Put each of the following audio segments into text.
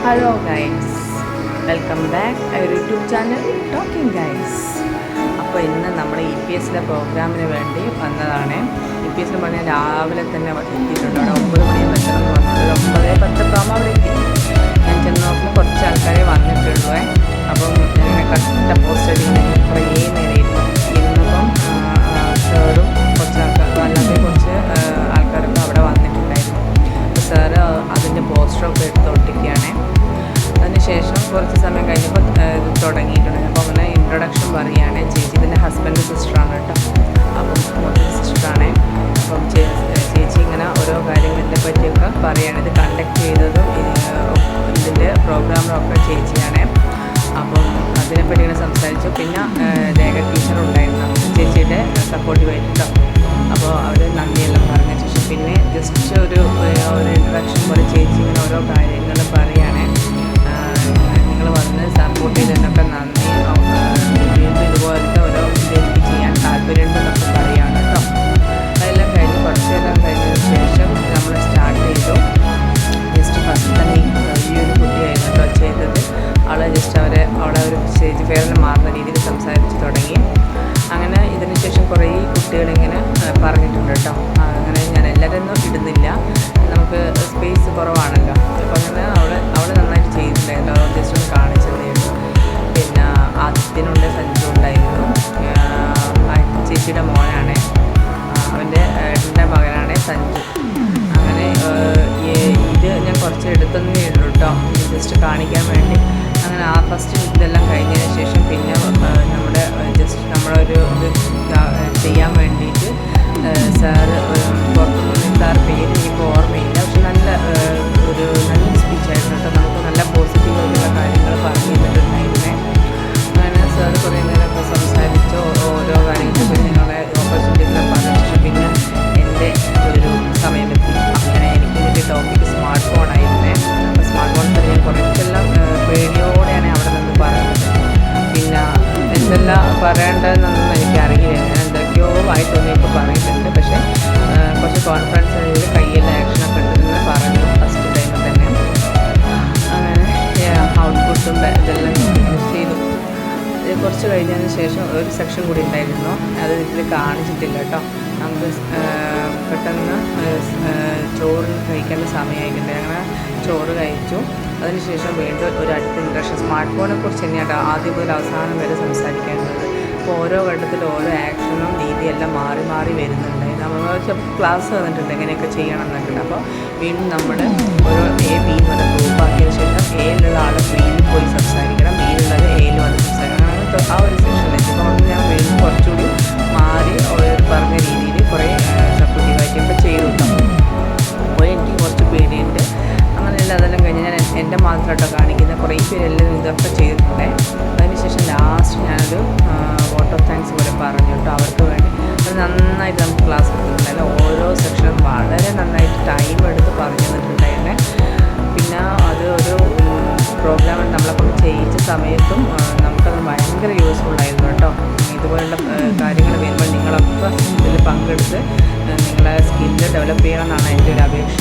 Hello guys, welcome back our YouTube channel talking guys. അപ്പോൾ ഇന്ന് നമ്മൾ EPSലെ പ്രോഗ്രാമിന് വേണ്ടി വന്നതാണ്. EPSൽ പറഞ്ഞാൽ രാവിലെ തന്നെ എത്തിയിട്ടുണ്ട്. അവിടെ 9 മണിയും എത്തണം എന്ന് പറഞ്ഞിട്ട് 9:10 ആകുമ്പോൾ അവിടെ എത്തി. ഞാൻ ചെന്ന് നോക്കുമ്പോൾ കുറച്ച് ആൾക്കാരെ വന്നിട്ടുള്ളൂ. അപ്പം ഇങ്ങനെ കട്ട പോസ്റ്റ് അടിക്കുന്ന കുറേ നേരം ഇന്നിപ്പം സാറും കുറച്ച് അല്ലാതെ കുറച്ച് ആൾക്കാരൊക്കെ അവിടെ വന്നിട്ടുണ്ടായിരുന്നു. അപ്പോൾ സാറ് അതിൻ്റെ പോസ്റ്ററൊക്കെ എടുത്തൊട്ടിക്കുകയാണ്. അതിനുശേഷം കുറച്ച് സമയം കഴിഞ്ഞപ്പോൾ തുടങ്ങിയിട്ടുണ്ട്. അപ്പോൾ അങ്ങനെ ഇൻട്രൊഡക്ഷൻ പറയുകയാണ്. ചേച്ചി ഇതിൻ്റെ ഹസ്ബൻഡ് സിസ്റ്ററാണ് കേട്ടോ. അപ്പം സിസ്റ്ററാണ്. അപ്പം ചേച്ചി ഇങ്ങനെ ഓരോ കാര്യങ്ങളെ പറ്റിയൊക്കെ പറയുകയാണ്. ഇത് കണ്ടക്ട് ചെയ്തതും ഇതിൻ്റെ പ്രോഗ്രാമൊക്കെ ചേച്ചിയാണ്. അപ്പം അതിനെപ്പറ്റി ഇങ്ങനെ സംസാരിച്ചു. പിന്നെ രേഖ ടീച്ചറുണ്ടായിരുന്നു ചേച്ചിയുടെ സപ്പോർട്ടീവായിട്ട് കേട്ടോ. അപ്പോൾ അവർ നന്ദിയെല്ലാം പറഞ്ഞ ശേഷം പിന്നെ ജസ്റ്റ് ഒരു ഇൻട്രൊഡക്ഷൻ പോലെ ചേച്ചി ഇങ്ങനെ ഓരോ കാര്യങ്ങൾ പറയുകയാണ്. നിങ്ങൾ വന്ന് സപ്പോർട്ട് ചെയ്തതിനൊക്കെ നന്ദി, വീണ്ടും ഇതുപോലത്തെ ഓരോ ഇതെനിക്ക് ചെയ്യാൻ താല്പര്യമുണ്ടെന്നൊക്കെ പറയുകയാണ് കേട്ടോ. അതെല്ലാം കഴിഞ്ഞ് കുറച്ച് നേരം കഴിഞ്ഞതിന് ശേഷം നമ്മൾ സ്റ്റാർട്ട് ചെയ്തു. ജസ്റ്റ് ഫസ്റ്റ് തന്നെ ഈ ഒരു കുട്ടിയായിരുന്നു കേട്ടോ ചെയ്തത്. അവളെ ജസ്റ്റ് അവളെ ഒരു സ്റ്റേജ് ഫെയറിന് മാറുന്ന രീതിയിൽ സംസാരിച്ച് തുടങ്ങി. അങ്ങനെ ഇതിന് ശേഷം കുറേ കുട്ടികളിങ്ങനെ പറഞ്ഞിട്ടുണ്ട് കേട്ടോ. അങ്ങനെ ഞാൻ എല്ലാവരൊന്നും ഇടുന്നില്ല, നമുക്ക് സ്പേസ് കുറവാണല്ലോ. അപ്പോൾ അങ്ങനെ അവൾ നന്നായിട്ട് ചെയ്തിട്ടുണ്ടായിരുന്നു. ജസ്റ്റ് ഒന്ന് കാണിച്ചതായിരുന്നു. പിന്നെ ആദ്യത്തിനുണ്ട് സഞ്ജു ഉണ്ടായിരുന്നു. ചേച്ചിയുടെ മോനാണ്, അവൻ്റെ ഏട്ടൻ്റെ മകനാണ് സഞ്ജു. അങ്ങനെ ഇത് ഞാൻ കുറച്ച് എടുത്തന്നേ ഉള്ളൂ കേട്ടോ, ജസ്റ്റ് കാണിക്കാൻ വേണ്ടി. അങ്ങനെ ആ ഫസ്റ്റ് ഇതെല്ലാം കഴിഞ്ഞതിന് ശേഷം പിന്നെ നമ്മുടെ ജസ്റ്റ് നമ്മളൊരു ഇത് ചെയ്യാൻ വേണ്ടിയിട്ട് സാറ് പുറത്തുനിന്ന് സാർ പേര് എനിക്കിപ്പോൾ ഓർമ്മയില്ല, പക്ഷെ നല്ലൊരു സ്പീച്ചായിരുന്നു കേട്ടോ. നമുക്ക് നല്ല പോസിറ്റീവായിട്ടുള്ള കാര്യങ്ങൾ പറഞ്ഞു തന്നിട്ടുണ്ടായിരുന്നേ. അങ്ങനെ സാറ് കുറേ നേരമൊക്കെ സംസാരിച്ചു ഓരോ കാര്യങ്ങൾക്ക് നിങ്ങളെ ഓപ്പർച്യൂണിറ്റികളെ പറഞ്ഞ ശേഷം പിന്നെ എൻ്റെ ഒരു സമയമെത്തി. അങ്ങനെ എനിക്ക് ഇതിൻ്റെ ടോപ്പിക്ക് സ്മാർട്ട് ഫോണായിരുന്നേ. അപ്പോൾ സ്മാർട്ട് ഫോൺ ഞാൻ കുറച്ചെല്ലാം പേടിയോടെയാണ് അവിടെ നിന്ന് പറയുന്നത്. പിന്നെ എന്തെല്ലാം പറയേണ്ടതെന്നൊന്നും എനിക്കറിയില്ല. ഞാൻ എന്തൊക്കെയോ ആയി തോന്നിയപ്പോൾ പറഞ്ഞിട്ടുണ്ട്. പക്ഷേ കുറച്ച് കോൺഫിഡൻസിൽ കയ്യെല്ലാം ആക്ഷനൊക്കെ ഉണ്ടെന്ന് പറഞ്ഞു ഫസ്റ്റ് ടൈമിൽ തന്നെ. അങ്ങനെ ഔട്ട്പുട്ടും ഇതെല്ലാം യൂസ് ചെയ്തു. ഇത് കുറച്ച് കഴിഞ്ഞതിന് ശേഷം ഒരു സെക്ഷൻ കൂടി ഉണ്ടായിരുന്നു, അത് ഇതിൽ കാണിച്ചിട്ടില്ല കേട്ടോ. നമുക്ക് പെട്ടെന്ന് ചോറ് കഴിക്കേണ്ട സമയമായിട്ടുണ്ട്. അങ്ങനെ ചോറ് കഴിച്ചു. അതിനുശേഷം വീണ്ടും ഒരു അടുത്ത ഇൻട്രക്ഷൻ സ്മാർട്ട് ഫോണിനെ കുറിച്ച് തന്നെയാണ് ആദ്യം മുതൽ അവസാനം വരെ സംസാരിക്കേണ്ടത്. അപ്പോൾ ഓരോ ഘട്ടത്തിൽ ഓരോ ആക്ഷനും രീതിയെല്ലാം മാറി മാറി വരുന്നുണ്ട്. നമ്മൾ ക്ലാസ് തന്നിട്ടുണ്ട് എങ്ങനെയൊക്കെ ചെയ്യണം എന്നൊക്കെ. അപ്പോൾ വീണ്ടും നമ്മൾ ഓരോ A, B വരെ ഗ്രൂപ്പാക്കിയതിന് ശേഷം എയിലുള്ള ആൾ Bയിൽ പോയി സംസാരിക്കണം, Bയിലുള്ളത് എയിൽ വന്ന് സംസാരിക്കണം. അങ്ങനത്തെ ആ ഒരു സെക്ഷനിലേക്ക് അപ്പോൾ ഞാൻ വീണ്ടും കുറച്ചുകൂടി മാറി പറഞ്ഞ രീതിയിൽ കുറേ സപ്പോർട്ടീവായിട്ട് ഇപ്പോൾ ചെയ്തു കിട്ടും. അപ്പോൾ എനിക്ക് കുറച്ച് പേടിയുണ്ട്. അങ്ങനെയല്ല, അതെല്ലാം കഴിഞ്ഞ് ഞാൻ എൻ്റെ മാത്രമായിട്ടോ കാണിക്കുന്ന കുറേ പേരെല്ലാം ഇതൊക്കെ ചെയ്തിട്ടുണ്ട്. അതിനുശേഷം ലാസ്റ്റ് ഞാനൊരു വോട്ട് ഓഫ് താങ്ക്സ് പോലെ പറഞ്ഞു കേട്ടോ അവർക്ക് വേണ്ടി. അത് നന്നായിട്ട് നമുക്ക് ക്ലാസ് എടുത്തിട്ടുണ്ടായിരുന്നു. ഓരോ സെക്ഷനും വളരെ നന്നായിട്ട് ടൈം എടുത്ത് പറഞ്ഞു തന്നിട്ടുണ്ടായിരുന്നേ. പിന്നെ അത് ഒരു പ്രോഗ്രാം നമ്മളപ്പം ചെയ്യിച്ച സമയത്തും നമുക്കത് ഭയങ്കര യൂസ്ഫുള്ളായിരുന്നു കേട്ടോ. ഇതുപോലുള്ള കാര്യങ്ങൾ വരുമ്പോൾ നിങ്ങളൊക്കെ ഇതിൽ പങ്കെടുത്ത് നിങ്ങളെ സ്കില്ല് ഡെവലപ്പ് ചെയ്യണമെന്നാണ് എൻ്റെ ഒരു അപേക്ഷ.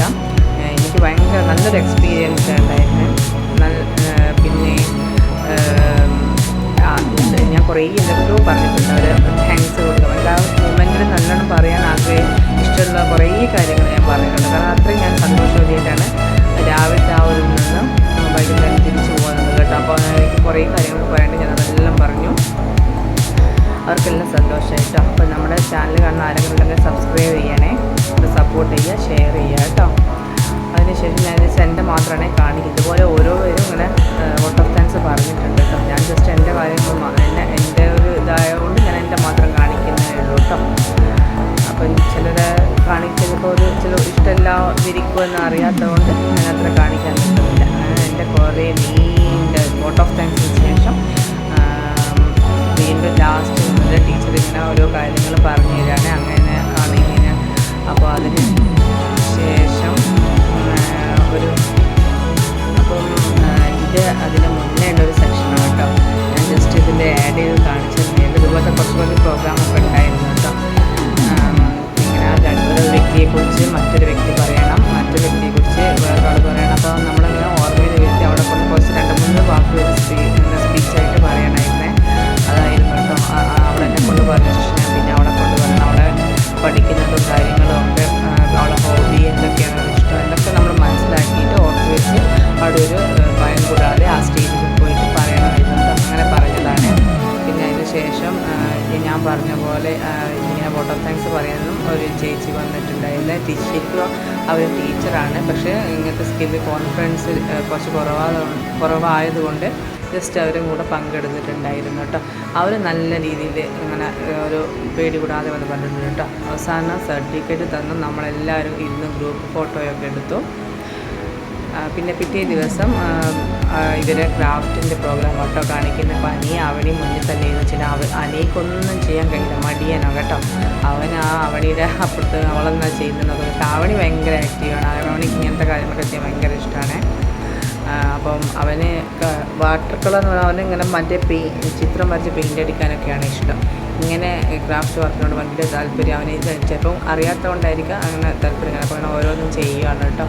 എനിക്ക് ഭയങ്കര നല്ലൊരു എക്സ്പീരിയൻസ് ഉണ്ടായിരുന്നു. പിന്നെ ഞാൻ കുറേ എന്തൊക്കെയോ പറഞ്ഞിട്ടുണ്ട്. അവർ താങ്ക്സ് കൊടുക്കും. എല്ലാ മൂമെൻറ്റിലും നല്ലോണം പറയാൻ ഇഷ്ടമുള്ള കുറേ കാര്യങ്ങൾ ഞാൻ പറഞ്ഞിട്ടുണ്ട്. കാരണം അത്രയും ഞാൻ സന്തോഷവതിയായിട്ടാണ് രാവിലത്തെ ആ ഒരു നിന്ന് വൈകുന്നേരം തിരിച്ചു പോകുന്നത് കേട്ടോ. അപ്പോൾ എനിക്ക് കുറേ കാര്യങ്ങൾ പറയാണ്ട് ഞാൻ അതെല്ലാം പറഞ്ഞു. അവർക്കെല്ലാം സന്തോഷമായിട്ടോ. അപ്പോൾ നമ്മുടെ ചാനൽ കാണുന്ന ആരെങ്കിലും ഉണ്ടെങ്കിൽ സബ്സ്ക്രൈബ് ചെയ്യണേ, സപ്പോർട്ട് ചെയ്യുക, ഷെയർ ചെയ്യുക കേട്ടോ. അതിനുശേഷം ഞാൻ എൻ്റെ മാത്രമാണ് കാണിക്കുന്നത്. ഇതുപോലെ ഓരോ പേരും ഇങ്ങനെ വോട്ട് ഓഫ് താങ്ക്സ് പറഞ്ഞിട്ടുണ്ട് കേട്ടോ. ഞാൻ ജസ്റ്റ് എൻ്റെ കാര്യങ്ങൾ എൻ്റെ ഒരു ഇതായതുകൊണ്ട് ഞാൻ എൻ്റെ മാത്രം കാണിക്കുന്നതേ ഉള്ളൂ കേട്ടോ. അപ്പം ചിലരെ കാണിച്ചപ്പോൾ ചില ഇഷ്ടമില്ലാതിരിക്കുമെന്ന് അറിയാത്തതുകൊണ്ട് ഞാൻ അത്ര കാണിക്കാൻ പറ്റുന്നില്ല. എൻ്റെ കുറേ നീണ്ട വോട്ട് ഓഫ് താങ്ക്സിന് ശേഷം വീണ്ടും ലാസ്റ്റ് നമ്മുടെ ടീച്ചർ ഇങ്ങനെ ഓരോ കാര്യങ്ങൾ പറഞ്ഞു തരാണ്. അങ്ങനെ ആണ് ഇങ്ങനെ. അപ്പോൾ അതിന് ശേഷം ഇത് അതിന് മുന്നേ ഉള്ളൊരു സെക്ഷനാണ് കേട്ടോ. ഞാൻ ജസ്റ്റ് ഇതിൻ്റെ ആഡ് ചെയ്ത് കാണിച്ചിരുന്നില്ല. ഇതുപോലത്തെ കുറച്ച് പ്രോഗ്രാമൊക്കെ ഉണ്ടായിരുന്നു കേട്ടോ. ഇങ്ങനെ ഒരു വ്യക്തിയെക്കുറിച്ച് മറ്റൊരു വ്യക്തി പറയണം, മറ്റൊരു വ്യക്തിയെക്കുറിച്ച് വേറൊരാൾ പറയണം. അപ്പോൾ അവർ ടീച്ചറാണ്. പക്ഷേ ഇങ്ങനത്തെ സ്കില്ല് കോൺഫിഡൻസ് കുറച്ച് കുറവായതുകൊണ്ട് ജസ്റ്റ് അവരും കൂടെ പങ്കെടുത്തിട്ടുണ്ടായിരുന്നു കേട്ടോ. അവർ നല്ല രീതിയിൽ ഇങ്ങനെ ഒരു പേടി കൂടാതെ വന്ന് പറഞ്ഞിട്ടുണ്ട് കേട്ടോ. അവസാനം സർട്ടിഫിക്കറ്റ് തന്നു. നമ്മളെല്ലാവരും ഇരുന്ന് ഗ്രൂപ്പ് ഫോട്ടോയൊക്കെ എടുത്തു. പിന്നെ പിറ്റേ ദിവസം ഇവരെ ക്രാഫ്റ്റിൻ്റെ പ്രോഗ്രാം കേട്ടോ കാണിക്കുന്ന. അപ്പോൾ അവണി മുന്നിൽ തന്നെ എന്ന് വെച്ചാൽ അനിക്കൊന്നും ചെയ്യാൻ കഴിയില്ല, മടിയാനോ കേട്ടോ. അവണിയുടെ അപ്പുറത്ത് അവളെന്നാ ചെയ്യുന്നതൊക്കെ. പക്ഷേ അവണി ഭയങ്കര ആക്റ്റീവാണ്. അവണിക്ക് ഇങ്ങനത്തെ കാര്യങ്ങളൊക്കെ ചെയ്യാൻ ഭയങ്കര ഇഷ്ടമാണ്. അപ്പം അവന് വാട്ടർ കളർ എന്ന് പറഞ്ഞാൽ അവനിങ്ങനെ മറ്റേ ചിത്രം വരച്ച് പെയിൻ്റ് അടിക്കാനൊക്കെയാണ് ഇഷ്ടം. ഇങ്ങനെ ക്രാഫ്റ്റ് വർക്കിനോട് ഭയങ്കര താല്പര്യം. അവന് ചിലപ്പം അറിയാത്തതുകൊണ്ടായിരിക്കും അങ്ങനെ താല്പര്യം. അപ്പോൾ അങ്ങനെ ഓരോന്നും ചെയ്യുകയാണ് കേട്ടോ.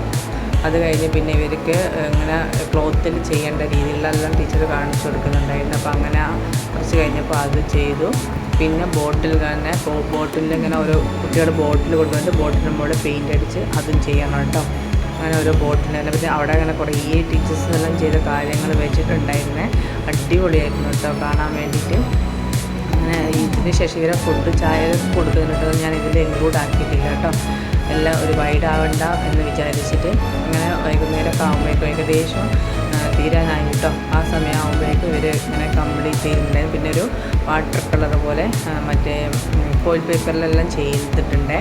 അത് കഴിഞ്ഞ് പിന്നെ ഇവർക്ക് ഇങ്ങനെ ക്ലോത്തിൽ ചെയ്യേണ്ട രീതിയിലെല്ലാം ടീച്ചർ കാണിച്ചു കൊടുക്കുന്നുണ്ടായിരുന്നു. അപ്പോൾ അങ്ങനെ കുറച്ച് കഴിഞ്ഞപ്പോൾ അത് ചെയ്തു. പിന്നെ ബോട്ടിൽ ഇങ്ങനെ ഓരോ കുട്ടികളുടെ ബോട്ടിൽ കൊണ്ടുവന്നിട്ട് ബോട്ടിന് മുകളിൽ പെയിൻ്റ് അടിച്ച് അതും ചെയ്യണം കേട്ടോ. അങ്ങനെ ഓരോ ബോട്ടിലെല്ലാം പിന്നെ അവിടെ അങ്ങനെ കുറേ ടീച്ചേഴ്സിനെല്ലാം ചെയ്ത കാര്യങ്ങൾ വെച്ചിട്ടുണ്ടായിരുന്നേ. അടിപൊളിയായിരുന്നു കേട്ടോ കാണാൻ വേണ്ടിയിട്ട്. അങ്ങനെ ഇതിന് ശേഷം ഇവരെ ചായ കൊടുക്കുന്നുണ്ട്. ഞാൻ ഇതിൽ ഇൻക്ലൂഡ് ആക്കിയിട്ടില്ല കേട്ടോ. എല്ലാം ഒരു വൈഡാവണ്ട എന്ന് വിചാരിച്ചിട്ട് അങ്ങനെ വൈകുന്നേരമൊക്കെ ആകുമ്പോഴേക്കും ഏകദേശം തീരാനായി കേട്ടോ. ആ സമയം ആകുമ്പോഴേക്കും ഇവർ ഇങ്ങനെ കംപ്ലീറ്റ് ചെയ്യുന്നുണ്ടായിരുന്നു. പിന്നെ ഒരു വാട്ടർ കളർ പോലെ മറ്റേ ഫോയിൽ പേപ്പറിലെല്ലാം ചെയ്തിട്ടുണ്ട്.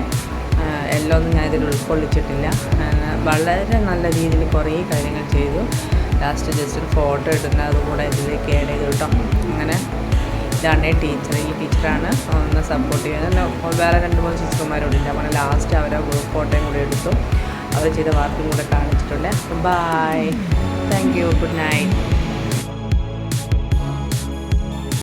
എല്ലാം ഒന്നും ഞാൻ ഇതിൽ ഉൾക്കൊള്ളിച്ചിട്ടില്ല. വളരെ നല്ല രീതിയിൽ കുറേ കാര്യങ്ങൾ ചെയ്തു. ലാസ്റ്റ് ജസ്റ്റ് ഒരു ഫോട്ടോ എടുക്കുന്നത് അതുകൂടെ ഇതിലേക്ക് ആഡ് ചെയ്തു കേട്ടോ. അങ്ങനെ ഇതാണ് ടീച്ചർ. ഈ ടീച്ചറാണ് ഒന്ന് സപ്പോർട്ട് ചെയ്യുന്നത്. വേറെ 2-3 ടീച്ചർമാരോടില്ല. അപ്പോൾ ലാസ്റ്റ് അവരെ ഗ്രൂപ്പ് ഫോട്ടോയും കൂടെ എടുത്തു. അവർ ചെയ്ത വർക്കും കൂടെ കാണിച്ചിട്ടുണ്ട്. Bye, thank you, good night.